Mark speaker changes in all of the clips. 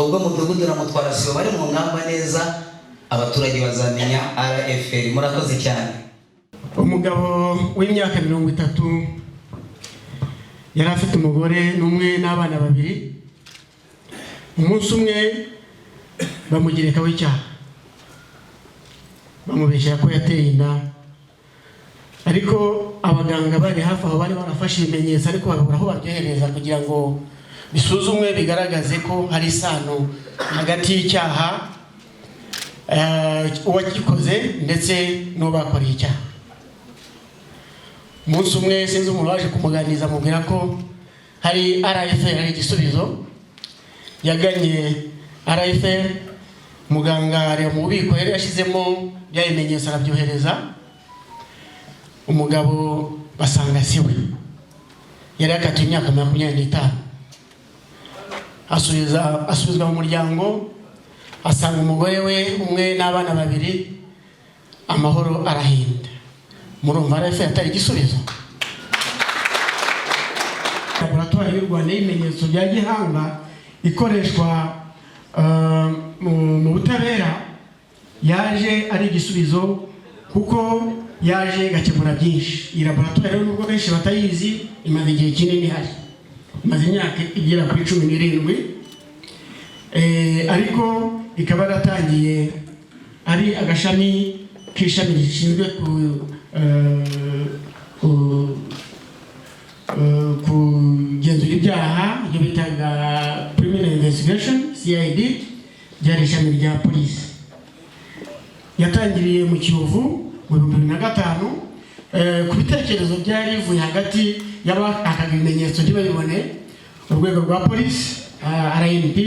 Speaker 1: ubwo mudugudu na mutwara sibo bari mu ngamba neza abaturage bazamenya RFL. Murakoze cyane.
Speaker 2: Umugabo w'imyaka 30 yari afite umugore n'umwe n'abana 2. Umunsi umwe bamugerekaho icyaha, bamubeshya ko yateye inda, ariko abaganga bari hafi aho bari barafashe ibimenyetso ariko babura aho babyohereza kugira ngo bisuzumwe bigaragaze ko hari isano hagati y'icyaha uwagikoze ndetse n'ubakoreye icyaha. Umunsi umwe sinzi umuntu waje kumuganiriza amubwira ko hari RFL ari igisubizo. Yaganye RFL, muganga ari mu bubiko yari yashizemo byayimenyesha arabyohereza. Umugabo basanga siwe, yari akatiwe imyaka 25. Asubizwa mu muryango, asanga umugore we umwe n'abana 2, amahoro arahinda. Murumva RFL atari igisubizo. Laboratoire y'u Rwanda y'ibimenyetso bya gihanga ikoreshwa mu butabera yaje ari igisubizo kuko yaje gakemura byinshi. Iyi laboratoire rero nubwo benshi batayizi imaze igihe kinini hari, imaze imyaka igera kuri 17, ariko ikaba yaratangiye ari agashami k'ishami rishinzwe kugenzura ibyaha ibyo bitaga Criminal Investigation CID, byari ishami rya polisi. Yatangiriye mu Kiyovu mu 2005 ku bitekerezo byari bivuye hagati y'abakaga ibimenyetso ntibabibone. Urwego rwa polisi RNP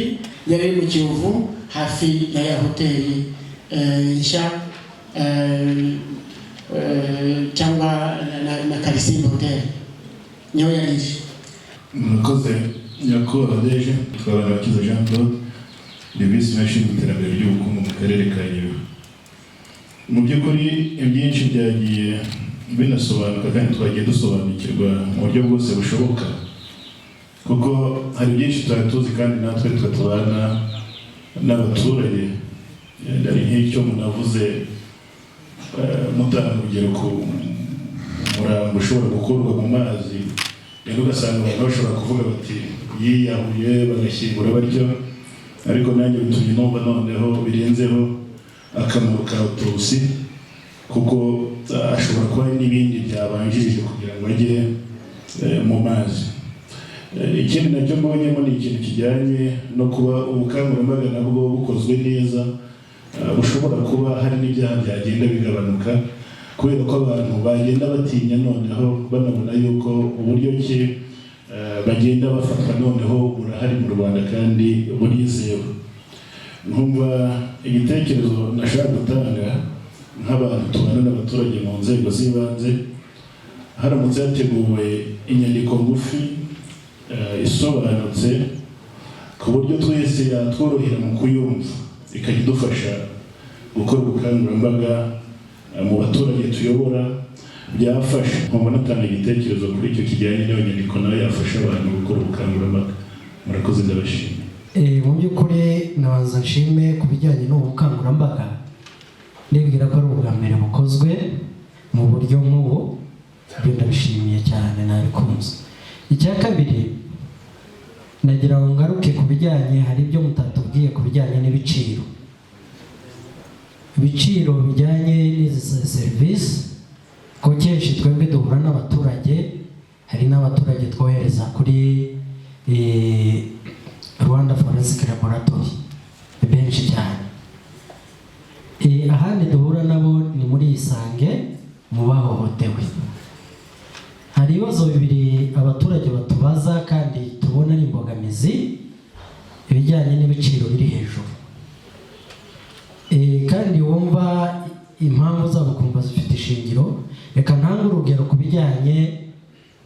Speaker 2: yari mu Kiyovu hafi ya hoteli nshya cyangwa na Karisimbi Hotel niyo yarije.
Speaker 3: Murakoze nyakubahwa Deje, Twabanabakiza Jean Claude, Visi Meshinzwe iterambere ry'ubukungu mu karere ka Nyabihu. Mu by'ukuri ibyinshi byagiye binasobanuka kandi twagiye dusobanukirwa mu buryo bwose bushoboka, kuko hari byinshi twari tuzi kandi natwe tubana n'abaturage. Hari nk'icyo munavuze mutanga urugero ku murambo ushobora gukurwa mu mazi, rero ugasanga abantu bashobora kuvuga bati yiyahuye bagashyingura batyo, ariko nanjye bitumye numva noneho birenzeho akamaro ka autopsy, kuko ashobora kuba n'ibindi byabanjirije kugira ngo ajye mu mazi. Ikindi nacyo mbonyemo ni ikintu kijyanye no kuba ubukangurambaga nabwo bukozwe neza, bushobora kuba hari n'ibyaha byagenda bigabanuka kubera ko abantu bagenda batinya noneho banabona yuko uburyo ki bagenda bafatwa noneho burahari mu Rwanda kandi burizewe. Nkumva igitekerezo nashaka gutanga nk'abantu tubana n'abaturage mu nzego z'ibanze, haramutse hateguwe inyandiko ngufi isobanutse ku buryo twese yatworohera mu kuyumva, ikajya idufasha gukora ubukangurambaga mu baturage tuyobora, byafasha. Nkumva natanga igitekerezo kuri icyo kijyanye n'iyo nyandiko nayo yafasha abantu gukora ubukangurambaga. Murakoze, ndabashimye.
Speaker 4: Mu by'ukuri nabanza nshime ku bijyanye n'ubukangurambaga, nibwira ko ari ubwa mbere bukozwe mu buryo nk'ubu, ndabishimiye cyane, nabikunze. Icya kabiri, nagira ngo ngaruke ku bijyanye, hari ibyo mutatubwiye ku bijyanye n'ibiciro bijyanye n'izi serivisi, ko kenshi twebwe duhura n'abaturage, hari n'abaturage twohereza kuri Rwanda Forensic Laboratory benshi cyane. Ahandi duhura nabo ni muri Isange mu bahohotewe. Hari ibibazo bibiri abaturage batubaza kandi tubona ari imbogamizi, ibijyanye n'ibiciro biri hejuru, kandi wumva impamvu zabo kumva zifite ishingiro. Reka ntange urugero ku bijyanye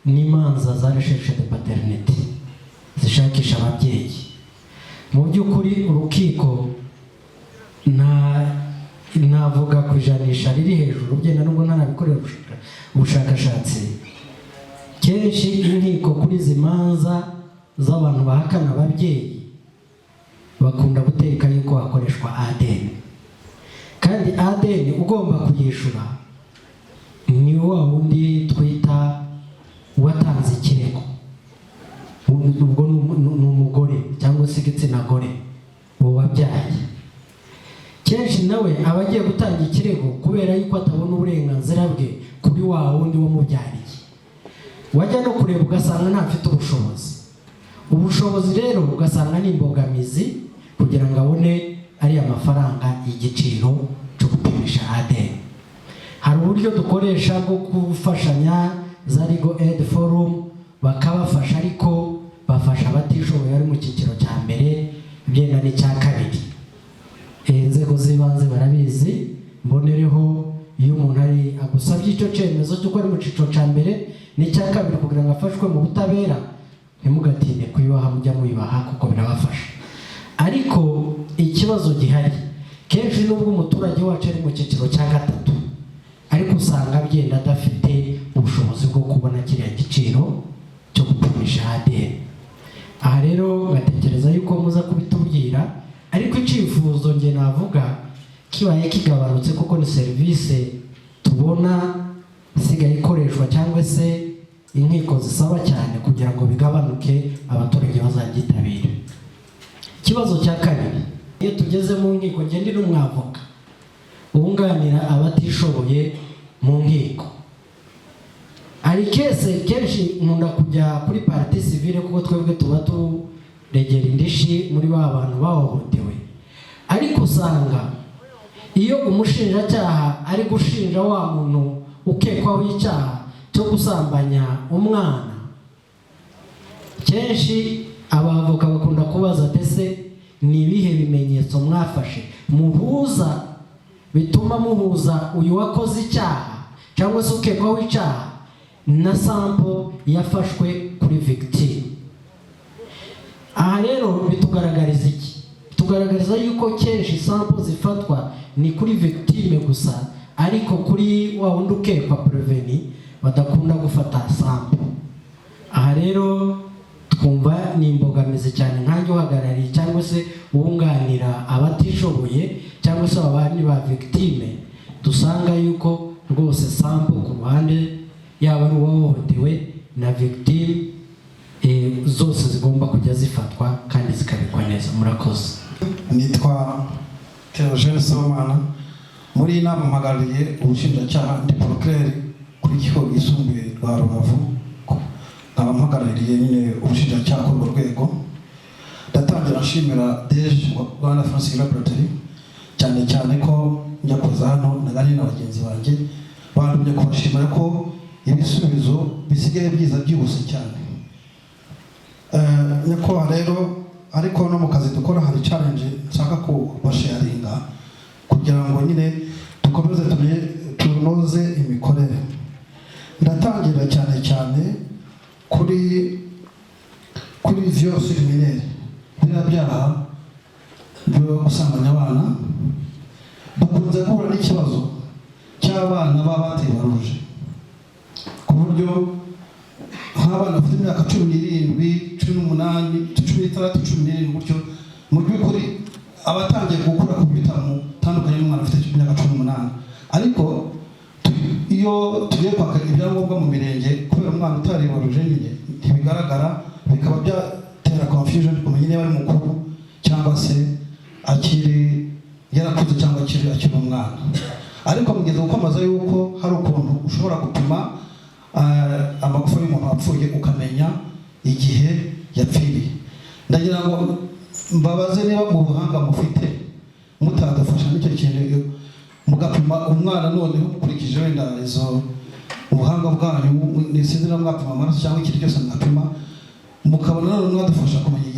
Speaker 4: n'imanza za recherche de paternité zishakisha ababyeyi. Mu by'ukuri urukiko navuga ku ijanisha riri hejuru, byenda nubwo ntanabikorera ubushakashatsi. Kenshi inkiko kuri izi manza z'abantu bahakana ababyeyi bakunda guteka yuko hakoreshwa ADN, kandi ADN ugomba kuyishura ni wa wundi twita watanze ikirego, ubwo ni umugore cyangwa se igitsina gore uwo wabyaye. Kenshi nawe aba agiye gutanga ikirego kubera yuko atabona uburenganzira bwe kuri wa wundi wamubyariye. Wajya no kureba ugasanga ntafite ubushobozi rero ugasanga ni imbogamizi kugira ngo abone ari amafaranga y'igiciro cyo gupimisha ADN. Hari uburyo dukoresha bwo gufashanya za Legal Aid Forum, bakabafasha ariko bafasha abatishoboye bari mu cyiciro cya mbere byenda n'icya kabiri. Inzego z'ibanze barabizi, mbonereho iyo umuntu ari agusabye icyo cyemezo cy'uko ari mu cyiciro cya mbere n'icya kabiri kugira ngo afashwe mu butabera, ntimugatinde kuyibaha, mujya muyibaha kuko birabafasha. Ariko ikibazo gihari kenshi nubwo umuturage wacu ari mu cyiciro cya gatatu, ariko usanga byenda adafite ubushobozi bwo kubona kiriya giciro cyo gupimisha ADN. Aha rero ngatekereza yuko muza kubitubwira, ariko icifuzo nge navuga kibaye kigabanutse kuko ni serivisi tubona isigaye ikoreshwa cyangwa se inkiko zisaba cyane kugira ngo bigabanuke abaturage bazabyitabira. Ikibazo cya kabiri, iyo tugeze mu nkiko nge ndi n'umwavoka wunganira abatishoboye mu nkiko. Hari kese kenshi nkunda kujya kuri partie civile kuko twebwe tuba turegera indishi muri ba bantu bahohotewe, ariko usanga iyo umushinjacyaha ari gushinja wa muntu ukekwaho icyaha cyo gusambanya umwana, kenshi abavoka bakunda kubaza ese ni ibihe bimenyetso mwafashe muhuza bituma muhuza uyu wakoze icyaha cyangwa se ukekwaho icyaha na sample yafashwe kuri victim. Aha rero bitugaragariza iki? Tugaragariza yuko kenshi sample zifatwa ni kuri victime gusa, ariko kuri wa wundi ukekwa preveni badakunda gufata sample. Aha rero twumva ni imbogamizi cyane nkanjye uhagarariye cyangwa se uwunganira abatishoboye cyangwa se abandi ba victime, dusanga yuko rwose sample ku ruhande yaba ari uwahohotewe na victime zose zigomba kujya zifatwa kandi zikabikwa neza. Murakoze.
Speaker 5: Nitwa Theogene Somana, muri inama mpagarariye ubushinjacyaha ndi procureur kuri kigo gisumbuye rwa Rubavu, nkaba mpagarariye nyine ubushinjacyaha ku rwego. Ndatangira nshimira DG wa Rwanda Forensic Laboratory cyane cyane ko njya kuza hano naganira na bagenzi banjye bandumye kubashimira ko ibisubizo bisigaye byiza byihuse cyane. Nyakubahwa rero, ariko no mu kazi dukora hari challenge nshaka kubasharinga kugira ngo nyine dukomeze tunoze imikorere. Ndatangira cyane cyane kuri violence criminelle, biriya byaha byo gusambanya abana. Dukunze guhura n'ikibazo cy'abana baba batebaruje ku buryo nk'abana bafite imyaka 17, 18, 16, 17 gutyo, mu by'ukuri abatangiye gukura ku bitamo tandukanye n'umwana ufite imyaka 18. Ariko iyo tugiye kwaka ibyangombwa mu mirenge kubera umwana utaribaruje nyine ntibigaragara, bikaba byatera confusion kumenya niba ari mukuru cyangwa se akiri yarakuze cyangwa akiri umwana. Ariko mugeze gukomaza yuko hari ukuntu ushobora gupima amagufa y'umuntu wapfuye ukamenya igihe yapfiriye. Ndagira ngo mbabaze niba mu buhanga mufite mutadufasha n'icyo kintu mugapima umwana noneho mukurikije wenda izo ubuhanga bwanyu, nisinzi na mwapima amaraso cyangwa ikindi cyose mwapima, mukabona none mwadufasha kumenya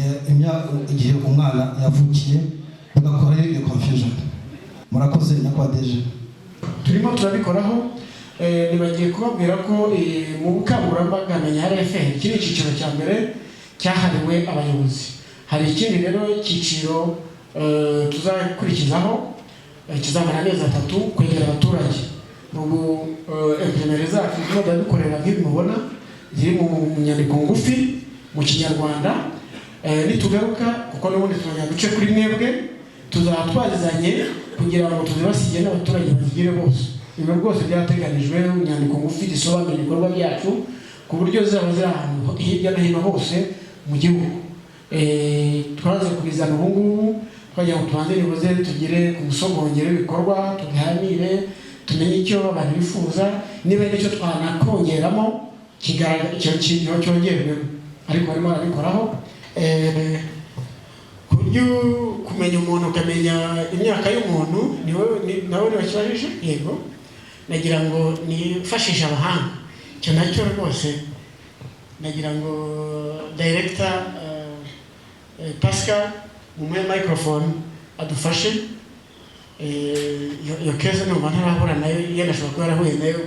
Speaker 5: igihe umwana yavukiye, mugakora iyo confusion. Murakoze nyakubahwa DG.
Speaker 2: Turimo turabikoraho. Nibagiye kubabwira ko mu bukangurambaga menya RFN iki ni icyiciro cya mbere cyahariwe abayobozi. Hari ikindi rero icyiciro tuzakurikizaho kizamara amezi 3 kwegera abaturage. Ubu imprimere zacu dukorera nk'ibi mubona ziri mu nyandiko ngufi mu Kinyarwanda, nitugaruka kuko n'ubundi tuzajya duce kuri mwebwe tuzaba twazizanye kugira ngo tuzibasige n'abaturage bazigire bose. Ibi rwose byateganijwe mu nyandiko ngufi zisobanura ibikorwa byacu ku buryo zizaba ziri ahantu hirya no hino hose mu gihugu. Twaze kubizana ubu ngubu twagira ngo tubanze nibuze tugere ku musogongero w'ibikorwa, tuganire tumenye icyo abantu bifuza, niba nicyo twanakongeramo icyo cyongerwemo, ariko barimo barabikoraho. Kuryo kumenya umuntu ukamenya imyaka y'umuntu nawe ntibakibajije. Yego, nagira ngo nifashishe abahanga, icyo nacyo rwose nagira ngo director Pascal mumuhe microphone adufashe. Iyo keza numva ntarahura nayo, yenda ashobora kuba yarahuye nayo.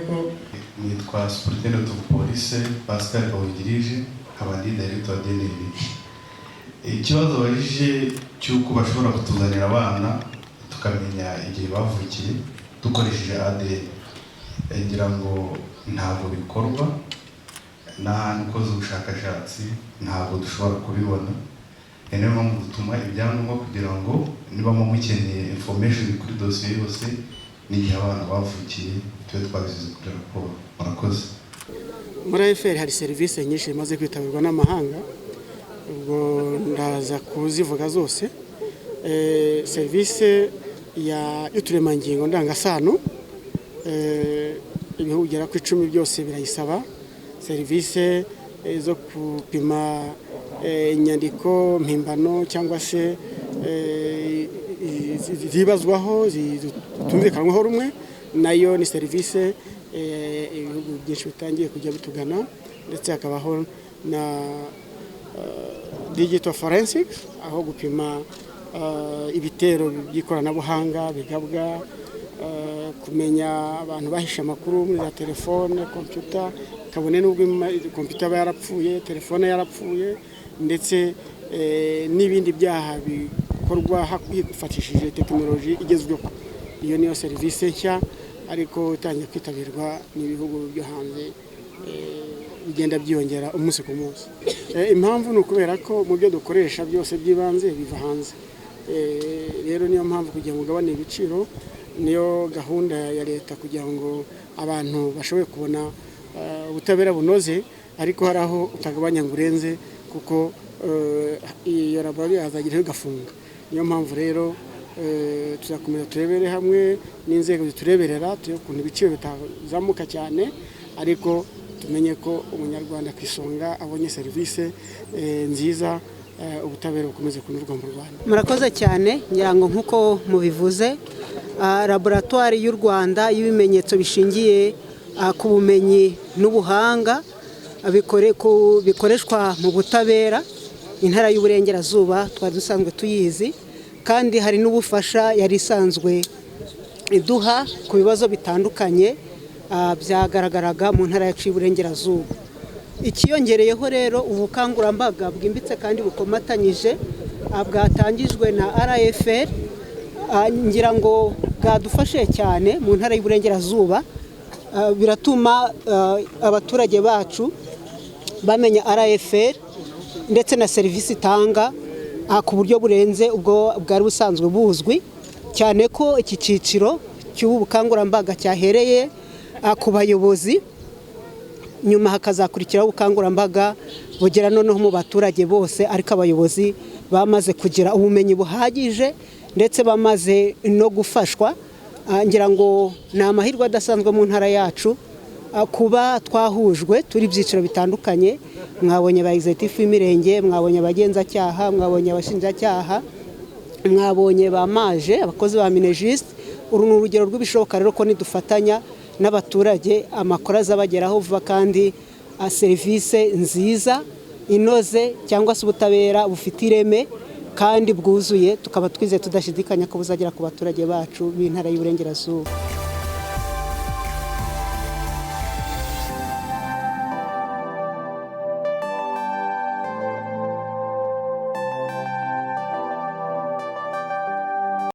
Speaker 6: Nitwa Superintendent of Police Pascal Kawugirije, nkaba ndi director wa DNR. Ikibazo bajije cy'uko bashobora kutuzanira abana tukamenya igihe bavukiye dukoresheje ADN, ngira ngo ntabwo bikorwa, n'ahantu ukoze ubushakashatsi ntabwo dushobora kubibona. Niyo mpamvu dutuma ibyangombwa kugira ngo niba mukeneye information kuri dosiye yose n'igihe abana bavukiye tube twabisize kuri raporo. Murakoze.
Speaker 2: Muri AFR hari serivisi nyinshi zimaze kwitabirwa n'amahanga, ubwo ndaza kuzivuga zose. Serivisi y'uturemangingo ndangasano, ibihugu bigera ku 10 byose birayisaba. Serivisi zo kupima inyandiko mpimbano cyangwa se zibazwaho zitumvikanwaho rumwe, nayo ni serivisi ibihugu byinshi bitangiye kujya bitugana, ndetse hakabaho na digital forensics, aho gupima ibitero by'ikoranabuhanga bigabwa, kumenya abantu bahisha amakuru muri za telefone, computer, kabone n'ubwo computer yarapfuye, telefone yarapfuye, ndetse n'ibindi byaha bikorwa hifashishije tekinoloji igezweho. Iyo niyo serivisi nshya ariko itangiye kwitabirwa n'ibihugu byo hanze, bigenda byiyongera umunsi ku munsi. Impamvu ni ukubera ko mu byo dukoresha byose by'ibanze biva hanze. Rero niyo mpamvu kugira ngo ugabane ibiciro, niyo gahunda ya leta kugira ngo abantu bashoboye kubona ubutabera bunoze, ariko hari aho utagabanya ngo urenze, kuko iyo laboratoire yazagiraho igafunga. Niyo mpamvu rero tuzakomeza turebere hamwe n'inzego zitureberera turebe ukuntu ibiciro bitazamuka cyane, ariko tumenye ko umunyarwanda ku isonga abonye serivisi nziza, ubutabera bukomeze kunurwa mu Rwanda.
Speaker 7: Murakoze cyane, ngira ngo nkuko mubivuze, laboratoire y'u Rwanda y'ibimenyetso bishingiye ku bumenyi n'ubuhanga bikoreshwa mu butabera, intara y'Uburengerazuba twari dusanzwe tuyizi, kandi hari n'ubufasha yari isanzwe iduha ku bibazo bitandukanye byagaragaraga mu ntara y'Uburengerazuba. Ikiyongereyeho rero ubukangurambaga bwimbitse kandi bukomatanyije bwatangijwe na RFR, ngira ngo bwadufashe cyane mu ntara y'Uburengerazuba, biratuma abaturage bacu bamenya RFR ndetse na serivisi itanga ku buryo burenze ubwo bwari busanzwe buzwi, cyane ko iki cyiciro cy'ubukangurambaga cyahereye ku bayobozi, nyuma hakazakurikiraho ubukangurambaga bugera noneho mu baturage bose, ariko abayobozi bamaze kugira ubumenyi buhagije ndetse bamaze no gufashwa. Ngira ngo ni amahirwe adasanzwe mu ntara yacu kuba twahujwe turi ibyiciro bitandukanye. Mwabonye ba executive b'imirenge, mwabonye abagenzacyaha, mwabonye abashinjacyaha, mwabonye ba maje, abakozi ba Minegist. Uru ni urugero rw'ibishoboka rero ko nidufatanya n'abaturage amakuru azabageraho vuba, kandi serivisi nziza inoze cyangwa se ubutabera bufite ireme kandi bwuzuye, tukaba twizeye tudashidikanya ko buzagera ku baturage bacu b'intara y'Uburengerazuba.